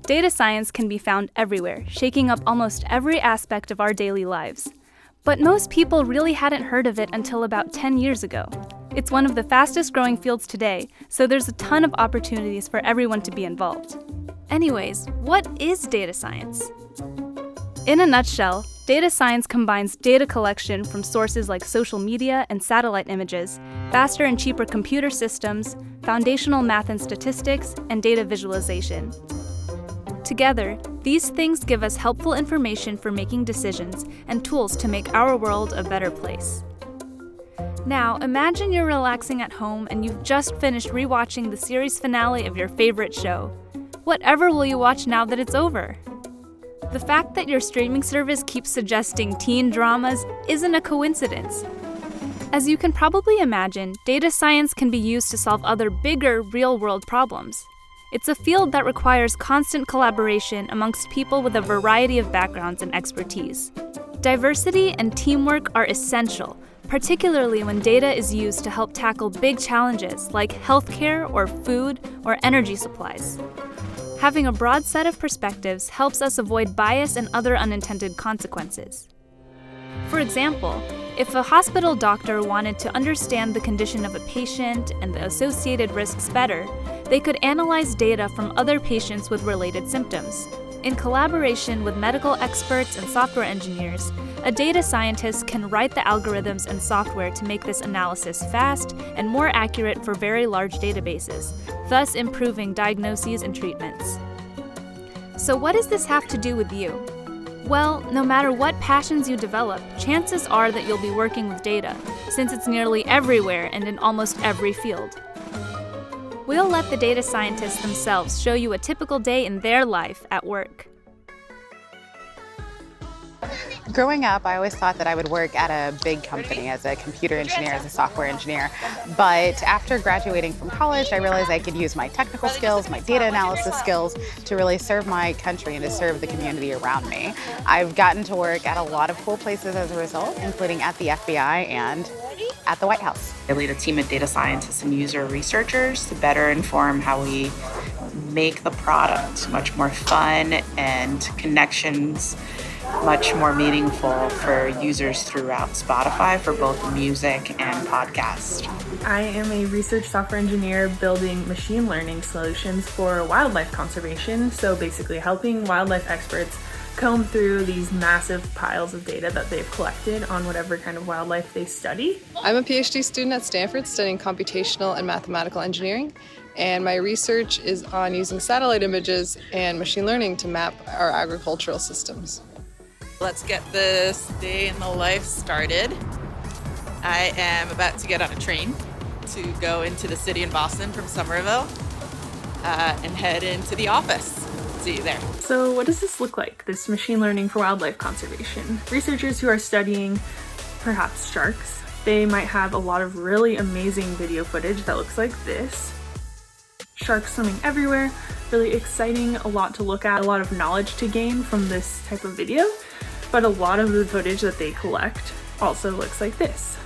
Data science can be found everywhere, shaking up almost every aspect of our daily lives. But most people really hadn't heard of it until about 10 years ago. It's one of the fastest growing fields today, so there's a ton of opportunities for everyone to be involved. Anyways, what is data science? In a nutshell, data science combines data collection from sources like social media and satellite images, faster and cheaper computer systems, foundational math and statistics, and data visualization. Together, these things give us helpful information for making decisions and tools to make our world a better place. Now, imagine you're relaxing at home and you've just finished rewatching the series finale of your favorite show. Whatever will you watch now that it's over? The fact that your streaming service keeps suggesting teen dramas isn't a coincidence. As you can probably imagine, data science can be used to solve other bigger real-world problems. It's a field that requires constant collaboration amongst people with a variety of backgrounds and expertise. Diversity and teamwork are essential, particularly when data is used to help tackle big challenges like healthcare or food or energy supplies. Having a broad set of perspectives helps us avoid bias and other unintended consequences. For example, if a hospital doctor wanted to understand the condition of a patient and the associated risks better, they could analyze data from other patients with related symptoms. In collaboration with medical experts and software engineers, a data scientist can write the algorithms and software to make this analysis fast and more accurate for very large databases, thus improving diagnoses and treatments. So what does this have to do with you? Well, no matter what passions you develop, chances are that you'll be working with data, since it's nearly everywhere and in almost every field. We'll let the data scientists themselves show you a typical day in their life at work. Growing up, I always thought that I would work at a big company as a computer engineer, as a software engineer. But after graduating from college, I realized I could use my technical skills, my data analysis skills to really serve my country and to serve the community around me. I've gotten to work at a lot of cool places as a result, including at the FBI and at the White House. I lead a team of data scientists and user researchers to better inform how we make the product much more fun and connections much more meaningful for users throughout Spotify for both music and podcast. I am a research software engineer building machine learning solutions for wildlife conservation, so basically helping wildlife experts comb through these massive piles of data that they've collected on whatever kind of wildlife they study. I'm a PhD student at Stanford studying computational and mathematical engineering, and my research is on using satellite images and machine learning to map our agricultural systems. Let's get this day in the life started. I am about to get on a train to go into the city in Boston from Somerville and head into the office. See you there. So what does this look like, this machine learning for wildlife conservation? Researchers who are studying perhaps sharks, they might have a lot of really amazing video footage that looks like this. Sharks swimming everywhere, really exciting, a lot to look at, a lot of knowledge to gain from this type of video. But a lot of the footage that they collect also looks like this.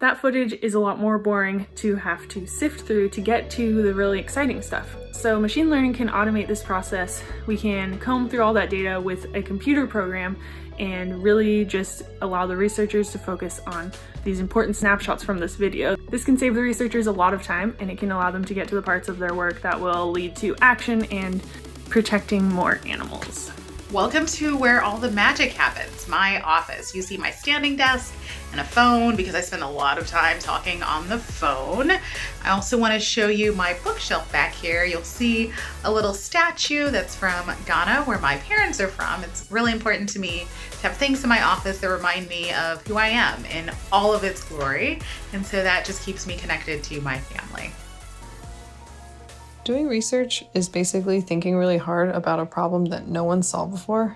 That footage is a lot more boring to have to sift through to get to the really exciting stuff. So machine learning can automate this process. We can comb through all that data with a computer program and really just allow the researchers to focus on these important snapshots from this video. This can save the researchers a lot of time, and it can allow them to get to the parts of their work that will lead to action and protecting more animals. Welcome to where all the magic happens, my office. You see my standing desk and a phone because I spend a lot of time talking on the phone. I also want to show you my bookshelf back here. You'll see a little statue that's from Ghana, where my parents are from. It's really important to me to have things in my office that remind me of who I am in all of its glory. And so that just keeps me connected to my family. Doing research is basically thinking really hard about a problem that no one solved before.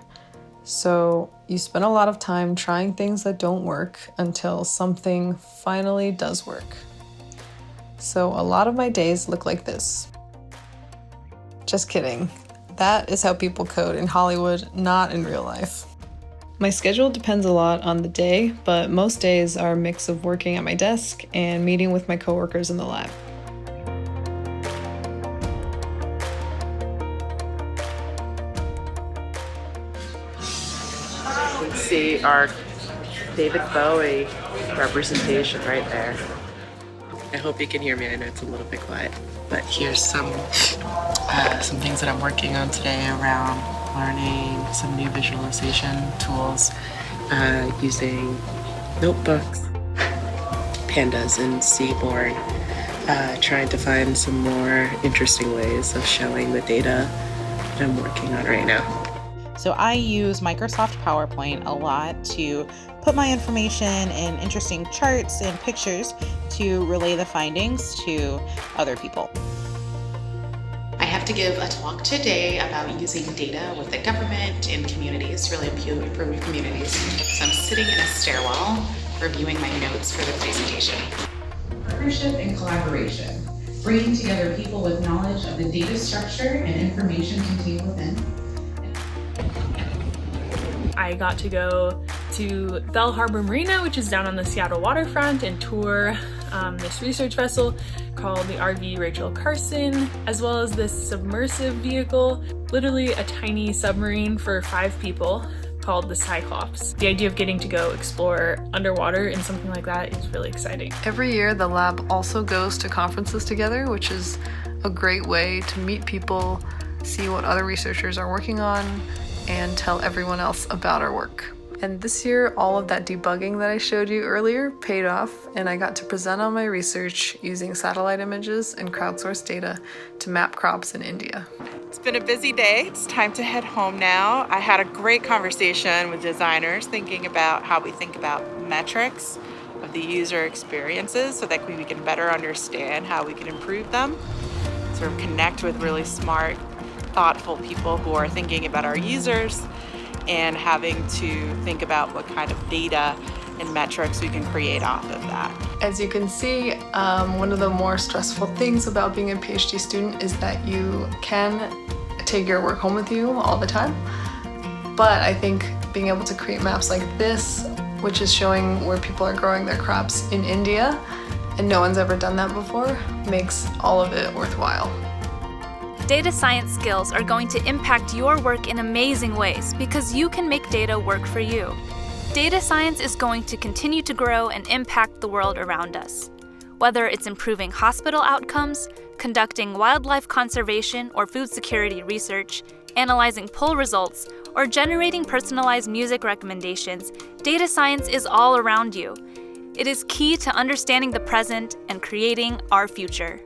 So you spend a lot of time trying things that don't work until something finally does work. So a lot of my days look like this. Just kidding. That is how people code in Hollywood, not in real life. My schedule depends a lot on the day, but most days are a mix of working at my desk and meeting with my coworkers in the lab. see our David Bowie representation right there. I hope you can hear me. I know it's a little bit quiet, but here's some things that I'm working on today around learning some new visualization tools using notebooks, pandas, and Seaborn, trying to find some more interesting ways of showing the data that I'm working on right now. So I use Microsoft PowerPoint a lot to put my information in interesting charts and pictures to relay the findings to other people. I have to give a talk today about using data with the government and communities, really improve communities. So I'm sitting in a stairwell reviewing my notes for the presentation. Partnership and collaboration, bringing together people with knowledge of the data structure and information contained within. I got to go to Bell Harbor Marina, which is down on the Seattle waterfront, and tour this research vessel called the RV Rachel Carson, as well as this submersive vehicle, literally a tiny submarine for 5 people called the Cyclops. The idea of getting to go explore underwater in something like that is really exciting. Every year, the lab also goes to conferences together, which is a great way to meet people, see what other researchers are working on, and tell everyone else about our work. And this year, all of that debugging that I showed you earlier paid off, and I got to present on my research using satellite images and crowdsourced data to map crops in India. It's been a busy day. It's time to head home now. I had a great conversation with designers thinking about how we think about metrics of the user experiences so that we can better understand how we can improve them, sort of connect with really smart, thoughtful people who are thinking about our users and having to think about what kind of data and metrics we can create off of that. As you can see, one of the more stressful things about being a PhD student is that you can take your work home with you all the time. But I think being able to create maps like this, which is showing where people are growing their crops in India, and no one's ever done that before, makes all of it worthwhile. Data science skills are going to impact your work in amazing ways because you can make data work for you. Data science is going to continue to grow and impact the world around us. Whether it's improving hospital outcomes, conducting wildlife conservation or food security research, analyzing poll results, or generating personalized music recommendations, data science is all around you. It is key to understanding the present and creating our future.